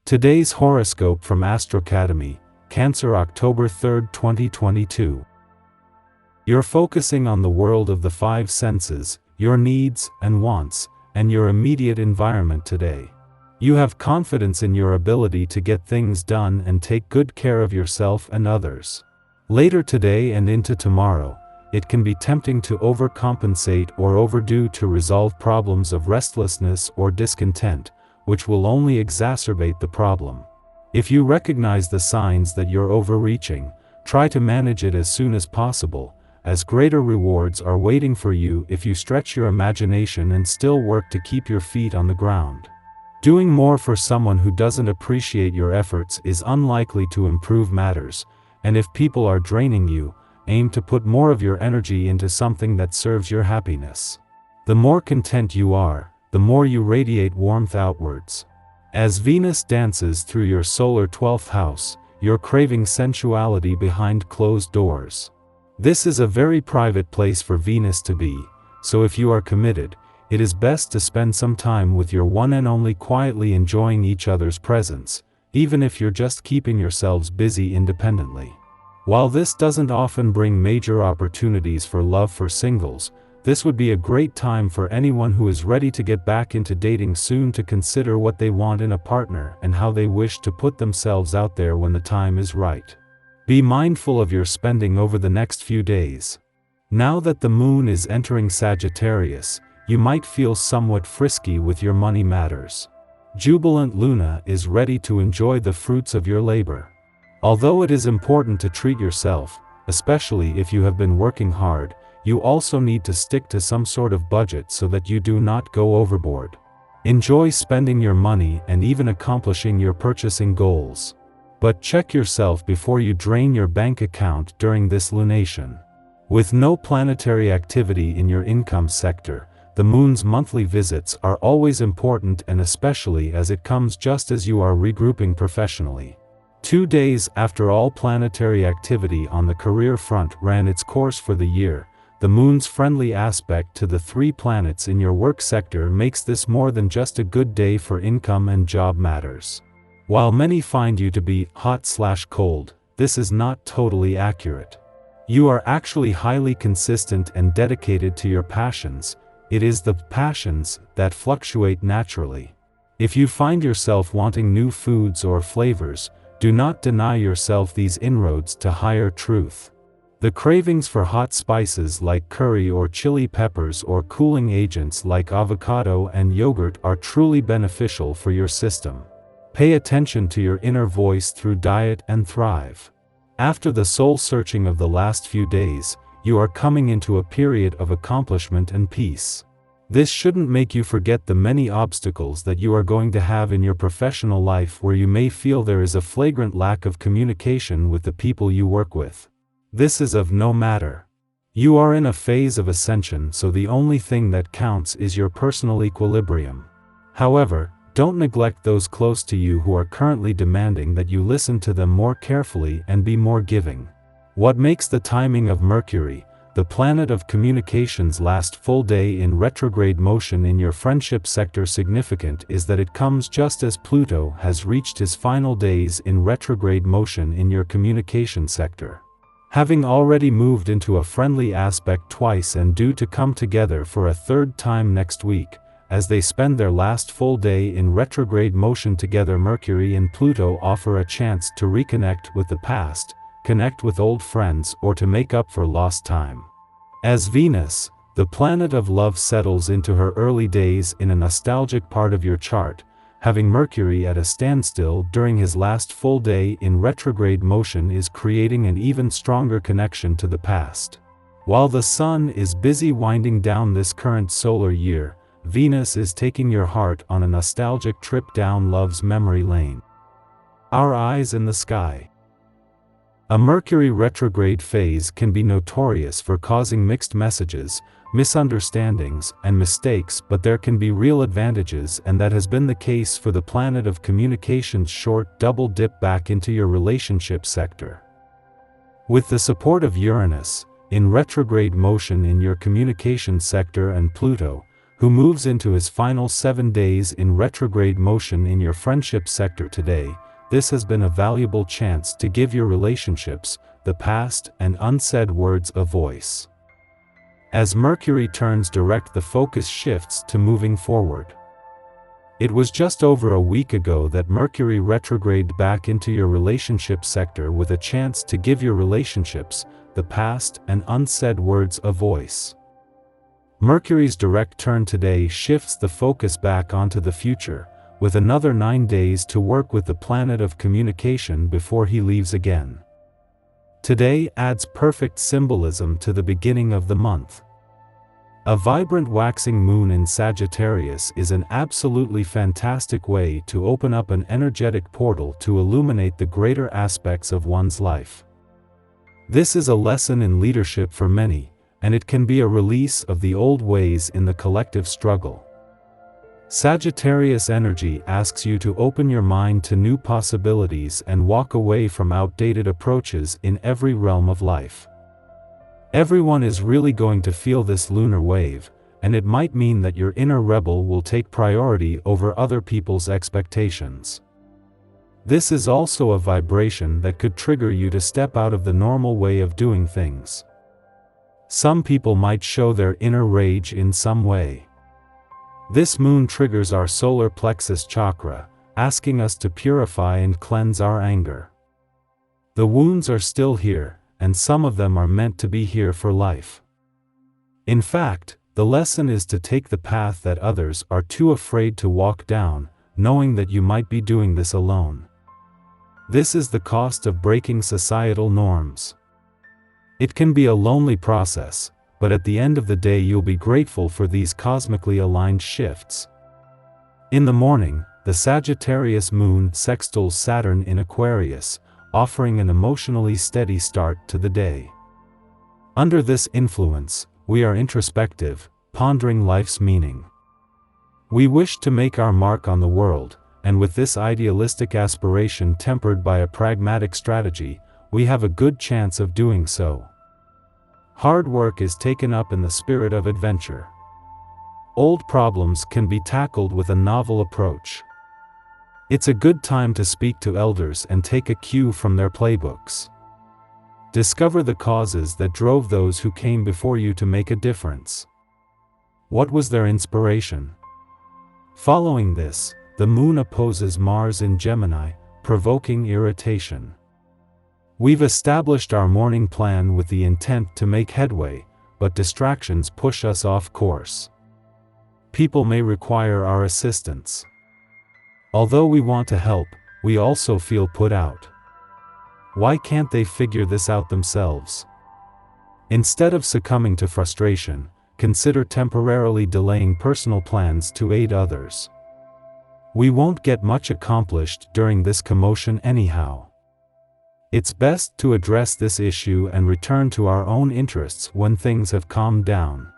Today's horoscope from Astrocademy, Cancer, October 3, 2022. You're focusing on the world of the five senses, your needs and wants, and your immediate environment today. You have confidence in your ability to get things done and take good care of yourself and others. Later today and into tomorrow, it can be tempting to overcompensate or overdo to resolve problems of restlessness or discontent, which will only exacerbate the problem. If you recognize the signs that you're overreaching, try to manage it as soon as possible, as greater rewards are waiting for you if you stretch your imagination and still work to keep your feet on the ground. Doing more for someone who doesn't appreciate your efforts is unlikely to improve matters, and if people are draining you, aim to put more of your energy into something that serves your happiness. The more content you are, the more you radiate warmth outwards. As Venus dances through your solar 12th house, you're craving sensuality behind closed doors. This is a very private place for Venus to be, so if you are committed, it is best to spend some time with your one and only, quietly enjoying each other's presence, even if you're just keeping yourselves busy independently. While this doesn't often bring major opportunities for love for singles, this would be a great time for anyone who is ready to get back into dating soon to consider what they want in a partner and how they wish to put themselves out there when the time is right. Be mindful of your spending over the next few days. Now that the moon is entering Sagittarius, you might feel somewhat frisky with your money matters. Jubilant Luna is ready to enjoy the fruits of your labor. Although it is important to treat yourself, especially if you have been working hard, you also need to stick to some sort of budget so that you do not go overboard. Enjoy spending your money and even accomplishing your purchasing goals. But check yourself before you drain your bank account during this lunation. With no planetary activity in your income sector, the moon's monthly visits are always important, and especially as it comes just as you are regrouping professionally. 2 days after all planetary activity on the career front ran its course for the year, the moon's friendly aspect to the 3 planets in your work sector makes this more than just a good day for income and job matters. While many find you to be hot/cold, this is not totally accurate. You are actually highly consistent and dedicated to your passions. It is the passions that fluctuate naturally. If you find yourself wanting new foods or flavors, do not deny yourself these inroads to higher truth. The cravings for hot spices like curry or chili peppers or cooling agents like avocado and yogurt are truly beneficial for your system. Pay attention to your inner voice through diet and thrive. After the soul searching of the last few days, you are coming into a period of accomplishment and peace. This shouldn't make you forget the many obstacles that you are going to have in your professional life, where you may feel there is a flagrant lack of communication with the people you work with. This is of no matter. You are in a phase of ascension, so the only thing that counts is your personal equilibrium. However, don't neglect those close to you who are currently demanding that you listen to them more carefully and be more giving. What makes the timing of Mercury, the planet of communications, last full day in retrograde motion in your friendship sector significant is that it comes just as Pluto has reached his final days in retrograde motion in your communication sector. Having already moved into a friendly aspect twice and due to come together for a 3rd time next week, as they spend their last full day in retrograde motion together, Mercury and Pluto offer a chance to reconnect with the past, connect with old friends, or to make up for lost time. As Venus, the planet of love, settles into her early days in a nostalgic part of your chart, having Mercury at a standstill during his last full day in retrograde motion is creating an even stronger connection to the past. While the Sun is busy winding down this current solar year, Venus is taking your heart on a nostalgic trip down love's memory lane. Our eyes in the sky. A Mercury retrograde phase can be notorious for causing mixed messages, misunderstandings, and mistakes, but there can be real advantages, and that has been the case for the planet of communications' short double dip back into your relationship sector. With the support of Uranus, in retrograde motion in your communication sector, and Pluto, who moves into his final 7 days in retrograde motion in your friendship sector today. This has been a valuable chance to give your relationships, the past, and unsaid words a voice. As Mercury turns direct, the focus shifts to moving forward. It was just over a week ago that Mercury retrograded back into your relationship sector with a chance to give your relationships, the past, and unsaid words a voice. Mercury's direct turn today shifts the focus back onto the future, with another 9 days to work with the planet of communication before he leaves again. Today adds perfect symbolism to the beginning of the month. A vibrant waxing moon in Sagittarius is an absolutely fantastic way to open up an energetic portal to illuminate the greater aspects of one's life. This is a lesson in leadership for many, and it can be a release of the old ways in the collective struggle. Sagittarius energy asks you to open your mind to new possibilities and walk away from outdated approaches in every realm of life. Everyone is really going to feel this lunar wave, and it might mean that your inner rebel will take priority over other people's expectations. This is also a vibration that could trigger you to step out of the normal way of doing things. Some people might show their inner rage in some way. This moon triggers our solar plexus chakra, asking us to purify and cleanse our anger. The wounds are still here, and some of them are meant to be here for life. In fact, the lesson is to take the path that others are too afraid to walk down, knowing that you might be doing this alone. This is the cost of breaking societal norms. It can be a lonely process, but at the end of the day you'll be grateful for these cosmically aligned shifts. In the morning, the Sagittarius moon sextiles Saturn in Aquarius, offering an emotionally steady start to the day. Under this influence, we are introspective, pondering life's meaning. We wish to make our mark on the world, and with this idealistic aspiration tempered by a pragmatic strategy, we have a good chance of doing so. Hard work is taken up in the spirit of adventure. Old problems can be tackled with a novel approach. It's a good time to speak to elders and take a cue from their playbooks. Discover the causes that drove those who came before you to make a difference. What was their inspiration? Following this, the moon opposes Mars in Gemini, provoking irritation. We've established our morning plan with the intent to make headway, but distractions push us off course. People may require our assistance. Although we want to help, we also feel put out. Why can't they figure this out themselves? Instead of succumbing to frustration, consider temporarily delaying personal plans to aid others. We won't get much accomplished during this commotion anyhow. It's best to address this issue and return to our own interests when things have calmed down.